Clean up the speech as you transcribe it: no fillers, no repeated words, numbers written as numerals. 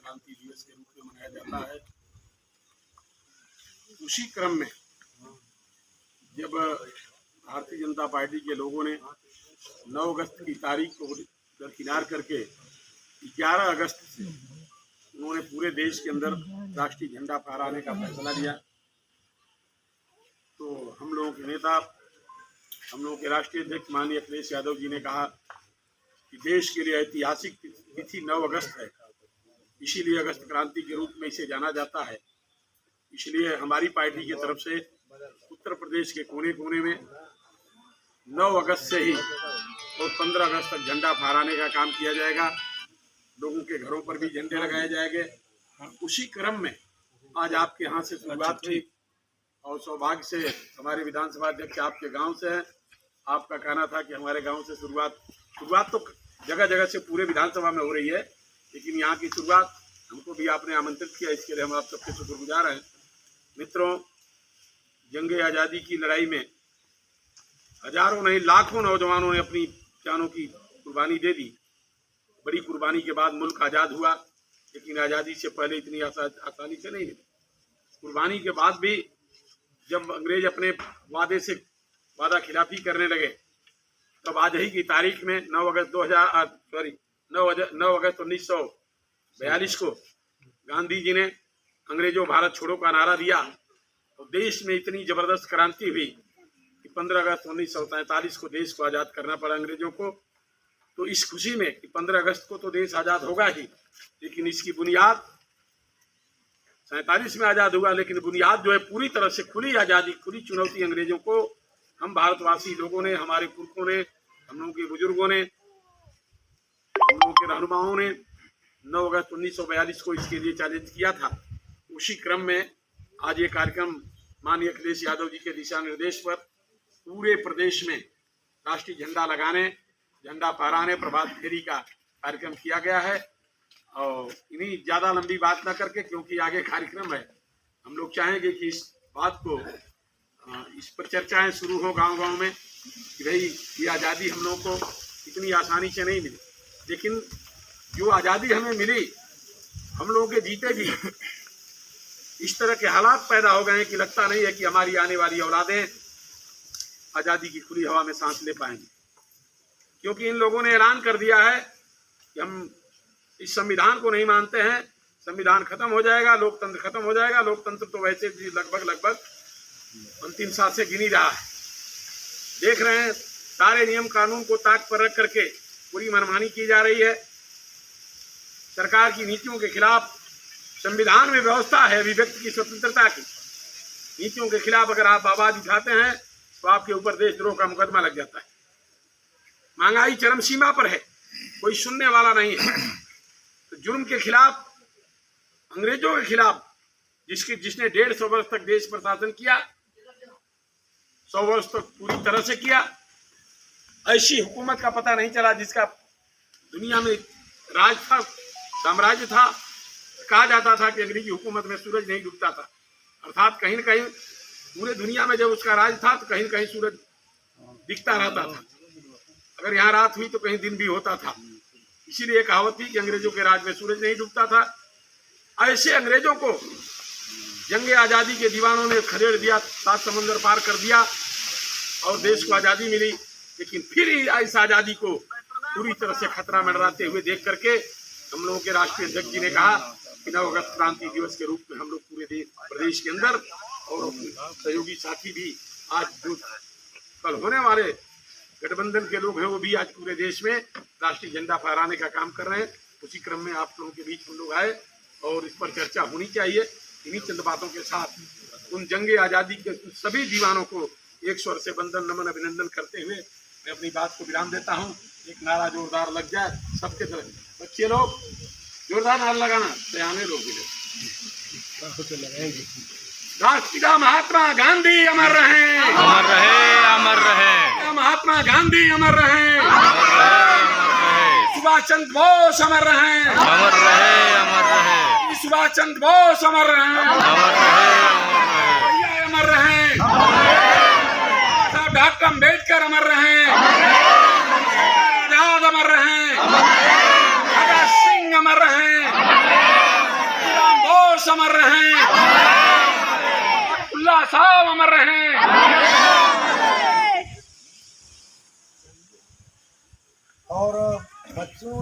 क्रांति दिवस के रूप में मनाया जाता है। उसी क्रम में जब भारतीय जनता पार्टी के लोगों ने 9 अगस्त की तारीख को दरकिनार करके 11 अगस्त से उन्होंने पूरे देश के अंदर राष्ट्रीय झंडा फहराने का फैसला लिया, तो हम लोगों के नेता, हम लोगों के राष्ट्रीय अध्यक्ष माननीय अखिलेश यादव जी ने कहा कि देश के लिए ऐतिहासिक तिथि 9 अगस्त है, इसीलिए अगस्त क्रांति के रूप में इसे जाना जाता है। इसलिए हमारी पार्टी की तरफ से उत्तर प्रदेश के कोने कोने में 9 अगस्त से ही और 15 अगस्त तक झंडा फहराने का काम किया जाएगा। लोगों के घरों पर भी झंडे लगाए जाएंगे। उसी क्रम में आज आपके यहाँ से शुरुआत हुई और सौभाग्य से हमारे विधानसभा अध्यक्ष आपके गांव से हैं। आपका कहना था कि हमारे गांव से शुरुआत तो जगह जगह से पूरे विधानसभा में हो रही है, लेकिन यहाँ की शुरुआत हमको भी आपने आमंत्रित किया, इसके लिए हम आप सबके शुक्रगुजार हैं। मित्रों, जंगे आज़ादी की लड़ाई में हजारों नहीं लाखों नौजवानों ने अपनी जानों की कुर्बानी दे दी। बड़ी कुर्बानी के बाद मुल्क आज़ाद हुआ, लेकिन आज़ादी से पहले इतनी आसानी से नहीं मिली। कुर्बानी के बाद भी जब अंग्रेज अपने वादा खिलाफी करने लगे, तब आज ही की तारीख में 9 अगस्त 1942 को गांधी जी ने अंग्रेजों भारत छोड़ो का नारा दिया और देश में इतनी जबरदस्त क्रांति हुई कि 15 अगस्त 1947 को देश को आज़ाद करना पड़ा अंग्रेजों को। तो इस खुशी में कि 15 अगस्त को तो देश आज़ाद होगा ही, लेकिन इसकी बुनियाद 47 में आज़ाद हुआ, लेकिन बुनियाद जो है पूरी तरह से खुली आज़ादी, खुली चुनौती अंग्रेजों को हम भारतवासी लोगों ने, हमारे पुरखों ने, हम लोगों के बुजुर्गों ने, हम लोगों के रहनुमाओं ने 9 अगस्त 1942 को इसके लिए चैलेंज किया था। उसी क्रम में आज ये कार्यक्रम माननीय अखिलेश यादव जी के दिशा निर्देश पर पूरे प्रदेश में राष्ट्रीय झंडा लगाने, झंडा फहराने, प्रभात फेरी का कार्यक्रम किया गया है। और इन्हीं ज़्यादा लंबी बात ना करके, क्योंकि आगे कार्यक्रम है, हम लोग चाहेंगे कि इस बात को, इस पर चर्चाएं शुरू हो गांव-गांव में कि भाई ये आज़ादी हम लोगों को इतनी आसानी से नहीं मिली, लेकिन जो आज़ादी हमें मिली, हम लोगों के जीते भी इस तरह के हालात पैदा हो गए हैं कि लगता नहीं है कि हमारी आने वाली औलादें आज़ादी की खुली हवा में सांस ले पाएंगी, क्योंकि इन लोगों ने ऐलान कर दिया है कि हम इस संविधान को नहीं मानते हैं, संविधान खत्म हो जाएगा, लोकतंत्र खत्म हो जाएगा। लोकतंत्र तो वैसे भी लगभग अंतिम सांसें गिनी रहा है। देख रहे हैं सारे नियम कानून को ताक पर रख करके पूरी मनमानी की जा रही है। सरकार की नीतियों के खिलाफ, संविधान में व्यवस्था है अभिव्यक्ति की स्वतंत्रता की, नीतियों के खिलाफ अगर आप आवाज उठाते हैं तो आपके ऊपर देशद्रोह का मुकदमा लग जाता है। महंगाई चरम सीमा पर है, कोई सुनने वाला नहीं है। तो जुर्म के खिलाफ, अंग्रेजों के खिलाफ, जिसने 150 वर्ष तक देश पर शासन किया, 100 वर्ष तक पूरी तरह से किया, ऐसी हुकूमत का पता नहीं चला जिसका दुनिया में राज था, साम्राज्य था। कहा जाता था कि अंग्रेजी हुकूमत में सूरज नहीं डूबता था, अर्थात कहीं न कहीं पूरे दुनिया में जब उसका राज था तो कहीं न कहीं सूरज दिखता रहता था। अगर यहाँ रात हुई तो कहीं दिन भी होता था। इसीलिए कहावत थी कि अंग्रेजों के राज में सूरज नहीं डूबता था। ऐसे अंग्रेजों को जंगे आज़ादी के दीवानों ने खदेड़ दिया, 7 समंदर पार कर दिया और देश को आज़ादी मिली। लेकिन फिर इस आज़ादी को पूरी तरह से खतरा मंडराते हुए देख करके हम लोगों के राष्ट्रीय अध्यक्ष जी ने कहा कि 9 अगस्त क्रांति दिवस के रूप में हम लोग पूरे प्रदेश के अंदर और सहयोगी साथी भी आज जो कल होने वाले गठबंधन के लोग हैं वो भी आज पूरे देश में राष्ट्रीय झंडा फहराने का काम कर रहे हैं। उसी क्रम में आप लोगों के बीच हम लोग आए और इस पर चर्चा होनी चाहिए। इन्हीं चंद बातों के साथ उन जंगे आज़ादी के सभी दीवानों को एक स्वर से वंदन नमन अभिनंदन करते हुए मैं अपनी बात को विराम देता हूँ। एक नारा जोरदार लग जाए सबके तरफ, बच्चे लोग जोरदार नारा लगाना, सयाने लोग भी राष्ट्रपिता महात्मा गांधी अमर रहे, अमर रहे, अमर रहे। महात्मा गांधी अमर रहे, सुभाष चंद्र बोस अमर रहे, अमर रहे, अमर रहे। सुभाष चंद्र बोस अमर रहे, अमर रहे, अमर रहे। डॉक्टर अम्बेडकर अमर रहे, आजाद अमर रहे, भगत सिंह अमर रहे। अमर रहें, अब्दुल्ला साहब अमर रहें। और बच्चों